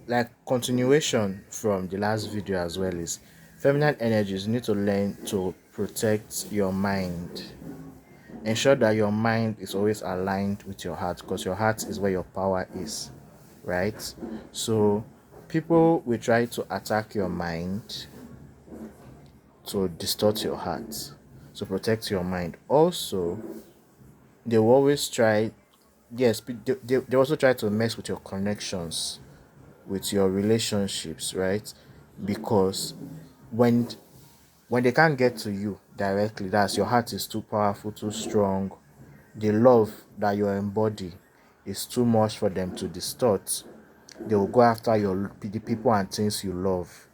like continuation from the last video as well is feminine energies. You need to learn to protect your mind. Ensure that your mind is always aligned with your heart, because your heart is where your power is, right? So people will try to attack your mind to distort your heart, to protect your mind. Also, they will always try, yes, they also try to mess with your connections, with your relationships, right? Because when when they can't get to you directly, that's your heart is too powerful, too strong, the love that you embody is too much for them to distort. They will go after the people and things you love,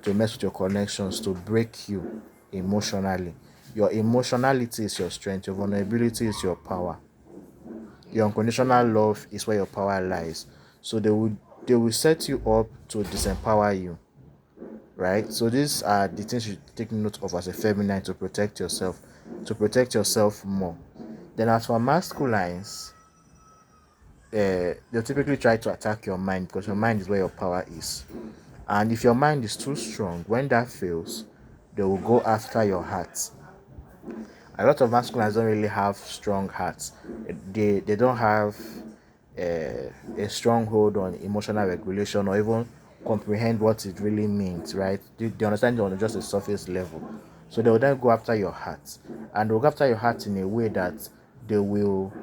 to mess with your connections, to break you emotionally. Your emotionality is your strength, your vulnerability is your power. Your unconditional love is where your power lies. So they will set you up to disempower you, right? So these are the things you take note of as a feminine, to protect yourself more. Then as for masculines, they'll typically try to attack your mind, because your mind is where your power is. And if your mind is too strong, when that fails, they will go after your heart. A lot of masculines don't really have strong hearts. They don't have a strong hold on emotional regulation, or even comprehend what it really means, right? They understand it on just a surface level. So they will then go after your heart, and they'll go after your heart in a way that they will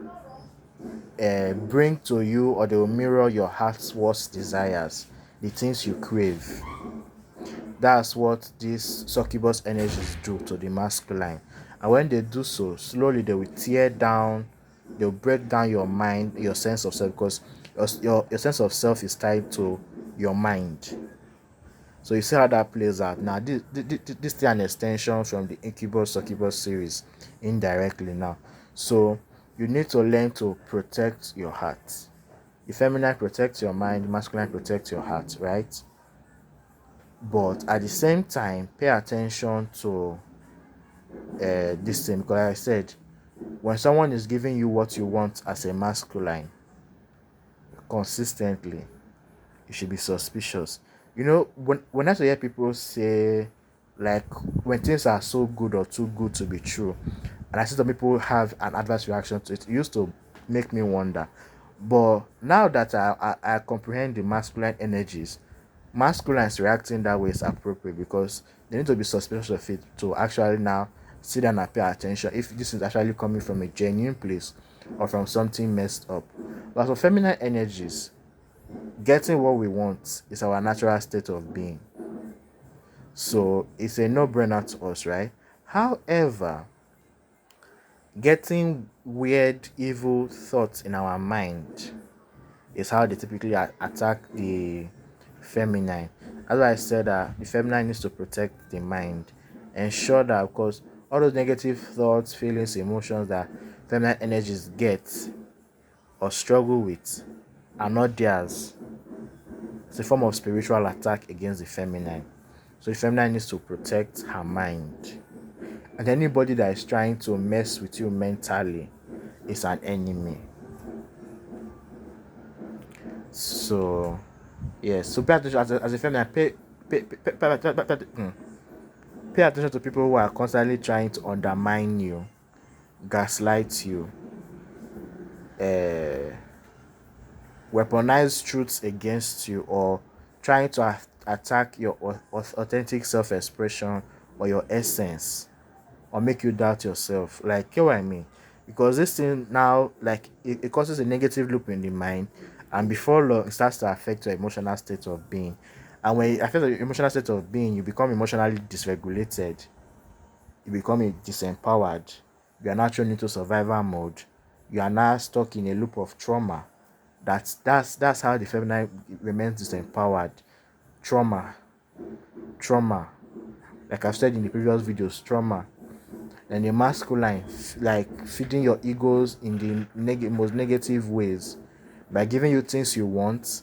bring to you, or they will mirror your heart's worst desires, the things you crave. That's what these succubus energies do to the masculine. And when they do so, slowly they will tear down, they'll break down your mind, your sense of self, because your sense of self is tied to your mind. So you see how that plays out. Now, this is an extension from the incubus succubus series indirectly now. So you need to learn to protect your heart. The feminine protects your mind, masculine protects your heart, right? But at the same time, pay attention to this thing, because like I said, when someone is giving you what you want as a masculine consistently, you should be suspicious. When I hear people say, like, when things are so good or too good to be true, and I see some people have an adverse reaction to it, it used to make me wonder. But now that I comprehend the masculine energies, masculines reacting that way is appropriate, because they need to be suspicious of it to actually now sit down and pay attention if this is actually coming from a genuine place or from something messed up. But for feminine energies, getting what we want is our natural state of being. So it's a no-brainer to us, right? However, getting weird, evil thoughts in our mind is how they typically attack the feminine. As I said, the feminine needs to protect the mind, ensure that, of course, all those negative thoughts, feelings, emotions that feminine energies get or struggle with are not theirs. It's a form of spiritual attack against the feminine. So the feminine needs to protect her mind. And anybody that is trying to mess with you mentally is an enemy. So, yes. So pay attention as a feminine. Pay attention to people who are constantly trying to undermine you, gaslight you, uh, weaponize truths against you, or trying to attack your authentic self-expression or your essence, or make you doubt yourself. Like, you know what I mean? Because this thing now, like, it causes a negative loop in the mind, and before long, it starts to affect your emotional state of being. And when it affects your emotional state of being, you become emotionally dysregulated. You become disempowered. You are now thrown into survival mode. You are now stuck in a loop of trauma. That's how the feminine remains disempowered. Trauma, trauma. Like I've said in the previous videos, trauma. And the masculine, like feeding your egos in the most negative ways, by giving you things you want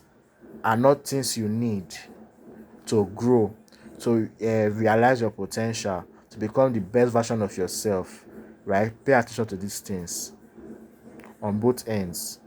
and not things you need to grow, to realize your potential, to become the best version of yourself, right? Pay attention to these things on both ends.